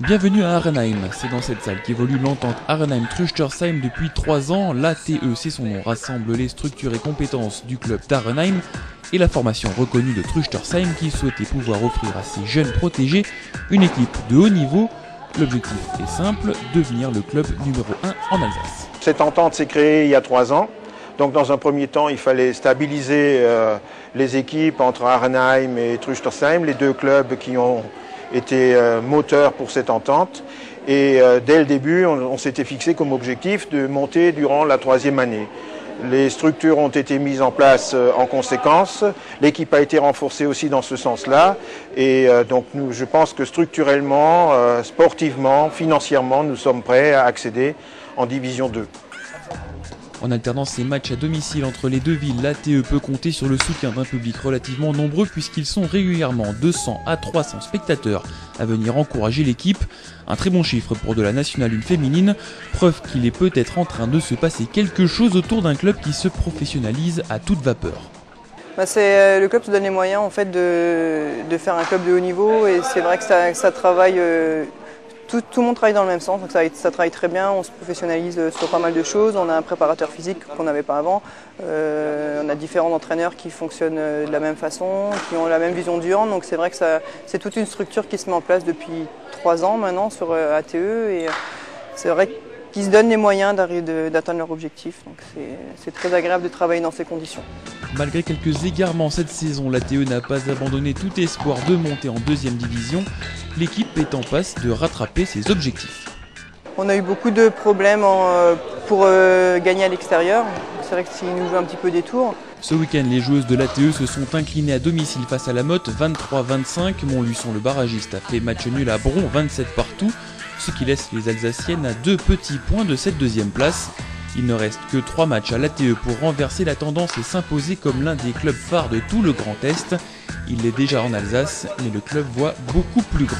Bienvenue à Arenheim, c'est dans cette salle qu'évolue l'entente Arenheim-Trüchtersheim depuis 3 ans. L'ATE, c'est son nom, rassemble les structures et compétences du club d'Arenheim et la formation reconnue de Trüchtersheim qui souhaitait pouvoir offrir à ses jeunes protégés une équipe de haut niveau. L'objectif est simple, devenir le club numéro 1 en Alsace. Cette entente s'est créée il y a 3 ans. Donc dans un premier temps, il fallait stabiliser les équipes entre Arenheim et Trüchtersheim, les deux clubs qui ont été moteurs pour cette entente. Et dès le début, on s'était fixé comme objectif de monter durant la 3e année. Les structures ont été mises en place en conséquence. L'équipe a été renforcée aussi dans ce sens-là. Et donc je pense que structurellement, sportivement, financièrement, nous sommes prêts à accéder en division 2. En alternant ses matchs à domicile entre les deux villes, l'ATE peut compter sur le soutien d'un public relativement nombreux puisqu'ils sont régulièrement 200 à 300 spectateurs à venir encourager l'équipe. Un très bon chiffre pour de la Nationale 1 féminine, preuve qu'il est peut-être en train de se passer quelque chose autour d'un club qui se professionnalise à toute vapeur. Le club se donne les moyens en fait, de faire un club de haut niveau et c'est vrai que ça travaille. Tout le monde travaille dans le même sens, donc ça travaille très bien, on se professionnalise sur pas mal de choses, on a un préparateur physique qu'on n'avait pas avant, on a différents entraîneurs qui fonctionnent de la même façon, qui ont la même vision du hand, donc c'est vrai que c'est toute une structure qui se met en place depuis 3 ans maintenant sur ATE et c'est vrai qu'ils se donnent les moyens d'atteindre leur objectif, donc c'est très agréable de travailler dans ces conditions. Malgré quelques égarements cette saison, l'ATE n'a pas abandonné tout espoir de monter en 2e division. L'équipe est en passe de rattraper ses objectifs. On a eu beaucoup de problèmes pour gagner à l'extérieur. C'est vrai que s'ils nous jouent un petit peu des tours. Ce week-end, les joueuses de l'ATE se sont inclinées à domicile face à la Motte 23-25. Montluçon, le barragiste, a fait match nul à Bron 27 partout, ce qui laisse les Alsaciennes à 2 petits points de cette 2e place. Il ne reste que 3 matchs à l'ATE pour renverser la tendance et s'imposer comme l'un des clubs phares de tout le Grand Est. Il est déjà en Alsace, mais le club voit beaucoup plus grand.